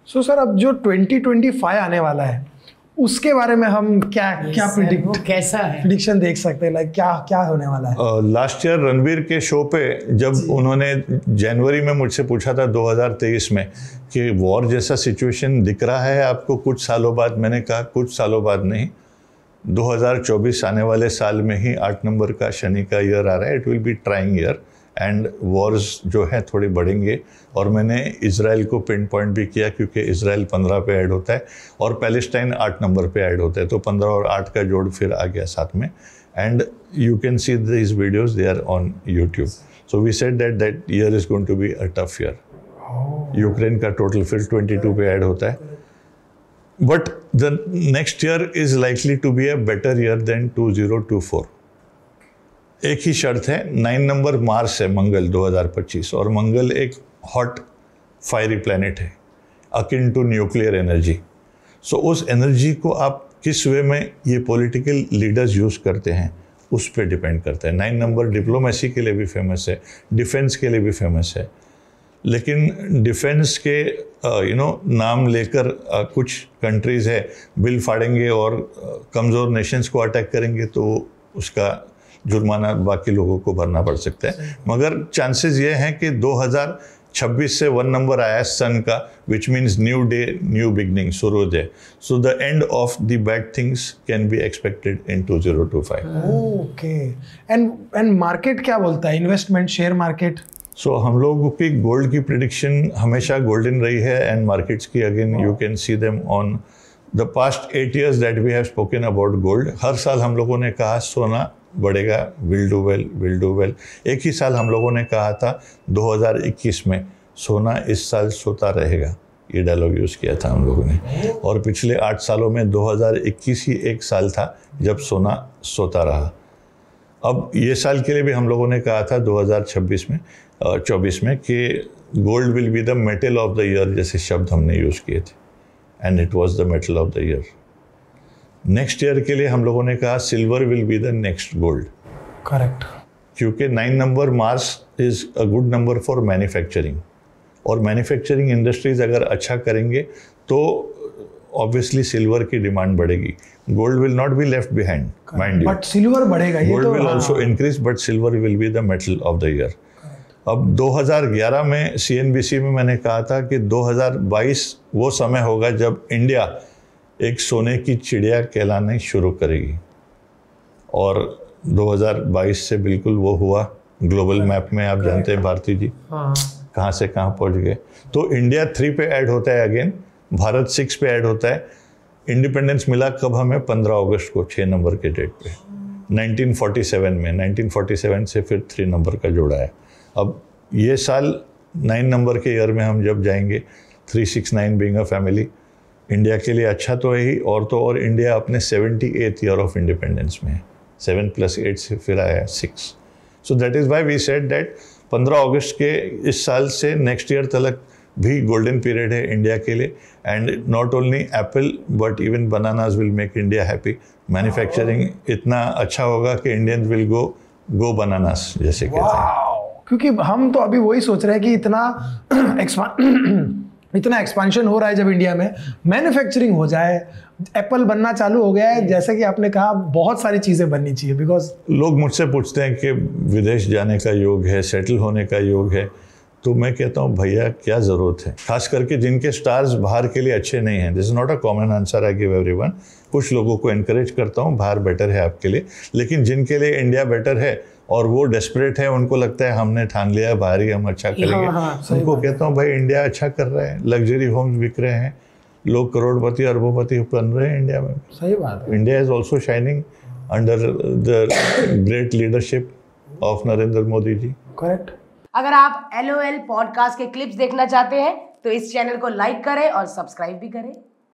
So sir अब जो 2025 आने वाला है उसके बारे में हम क्या प्रिडिक्शन देख सकते हैं, लाइक क्या होने वाला है? लास्ट ईयर रणबीर के शो पे जब उन्होंने जनवरी में मुझसे पूछा था 2023 में कि वॉर जैसा सिचुएशन दिख रहा है आपको कुछ सालों बाद, मैंने कहा कुछ सालों बाद नहीं, 2024 आने वाले साल में ही 8 नंबर का शनि का ईयर आ रहा है। It will be trying year and Wars जो है थोड़े बढ़ेंगे। और मैंने इजराइल को पिन पॉइंट भी किया क्योंकि इजराइल 15 पे ऐड होता है और पैलेस्टाइन 8 नंबर पे ऐड होता है, तो 15 और 8 का जोड़ फिर आ गया साथ में। And you can see this videos, they are on YouTube. So we said that year is going to be a tough year. Ukraine का टोटल फिर 22 पे ऐड होता है, but the next year is likely to be a better year than 2024। एक ही शर्त है, 9 number Mars है मंगल 2025, और मंगल एक हॉट फायरी प्लैनेट है अकिन टू न्यूक्लियर एनर्जी। सो उस एनर्जी को आप किस वे में ये पॉलिटिकल लीडर्स यूज़ करते हैं उस पर डिपेंड करता है। 9 नंबर डिप्लोमेसी के लिए भी फेमस है, डिफेंस के लिए भी फेमस है, लेकिन डिफेंस के नाम लेकर कुछ कंट्रीज़ है बिल फाड़ेंगे और कमज़ोर नेशंस को अटैक करेंगे तो उसका जुर्माना बाकी लोगों को भरना पड़ सकता है। मगर चांसेस ये हैं कि 2026 से 1 नंबर आया सन का, which means new day new beginning, सूर्योदय। So the end of the bad things can be expected in 2025। Okay, and market क्या बोलता है, इन्वेस्टमेंट, शेयर मार्केट? सो हम लोगों की गोल्ड की प्रिडिक्शन हमेशा गोल्डन रही है एंड मार्केट्स की again you can see them on the past 8 years that we have spoken about gold. हर साल हम लोगों ने कहा सोना बढ़ेगा, विल डू वेल। एक ही साल हम लोगों ने कहा था 2021 में सोना इस साल सोता रहेगा, ये डायलॉग यूज़ किया था हम लोगों ने। और पिछले 8 सालों में 2021 ही एक साल था जब सोना सोता रहा। अब ये साल के लिए भी हम लोगों ने कहा था 2024 में कि gold will be the metal of the year, जैसे शब्द हमने यूज़ किए थे, and it was the metal of the year. Next year के लिए हम लोगों ने कहा silver will be the next gold. Correct, क्योंकि 9 number Mars is a good number for manufacturing, और मैन्युफैक्चरिंग इंडस्ट्रीज अगर अच्छा करेंगे तो ऑब्वियसली सिल्वर की डिमांड बढ़ेगी। Gold will not be left behind, mind you, but silver बढ़ेगा। Gold will also increase but silver will be the metal of the year. अब 2011 में CNBC में मैंने कहा था कि 2022 वो समय होगा जब इंडिया एक सोने की चिड़िया कहलाने शुरू करेगी, और 2022 से बिल्कुल वो हुआ। ग्लोबल मैप में आप जानते हैं भारती जी कहाँ से कहाँ पहुँच गए। तो इंडिया 3 पे ऐड होता है अगेन, भारत 6 पे ऐड होता है। इंडिपेंडेंस मिला कब हमें? 15 अगस्त को, 6 नंबर के डेट पे 1947 में। 1947 से फिर 3 नंबर का जोड़ा है। अब ये साल 9 नंबर के ईयर में हम जब जाएंगे, 369 बीइंग अ फैमिली, इंडिया के लिए अच्छा तो है ही, और तो और इंडिया अपने 78th ईयर ऑफ इंडिपेंडेंस में है। 7 + 8 से फिर आया 6। So that is why we said that 15 अगस्त के इस साल से नेक्स्ट ईयर तक भी गोल्डन पीरियड है इंडिया के लिए। And not only Apple but even bananas will make India happy. Manufacturing इतना अच्छा होगा कि इंडियंस विल गो बनानास, जैसे कहते हैं। क्योंकि हम तो अभी वही सोच रहे हैं कि इतना एक्सपांशन हो रहा है, जब इंडिया में मैन्युफैक्चरिंग हो जाए, एप्पल बनना चालू हो गया है, जैसा कि आपने कहा बहुत सारी चीज़ें बननी चाहिए। बिकॉज लोग मुझसे पूछते हैं कि विदेश जाने का योग है, सेटल होने का योग है, तो मैं कहता हूँ भैया क्या ज़रूरत है, खास करके जिनके स्टार्स बाहर के लिए अच्छे नहीं हैं। This is not a common answer I give everyone. कुछ लोगों को एनकरेज करता हूँ बाहर बेटर है आपके लिए, लेकिन जिनके लिए इंडिया बेटर है और वो डेस्परेट है, उनको लगता है हमने ठान लिया है बाहर ही हम अच्छा करेंगे, उनको कहता हूँ भाई इंडिया अच्छा कर रहा है, लग्जरी होम्स बिक रहे हैं, लोग करोड़पति अरबोपति बन रहे हैं इंडिया में। सही बात है। India is also shining under the great leadership of Narendra Modi ji. Correct. अगर आप LOL पॉडकास्ट के क्लिप्स देखना चाहते हैं तो इस चैनल को लाइक करें और सब्सक्राइब भी करें।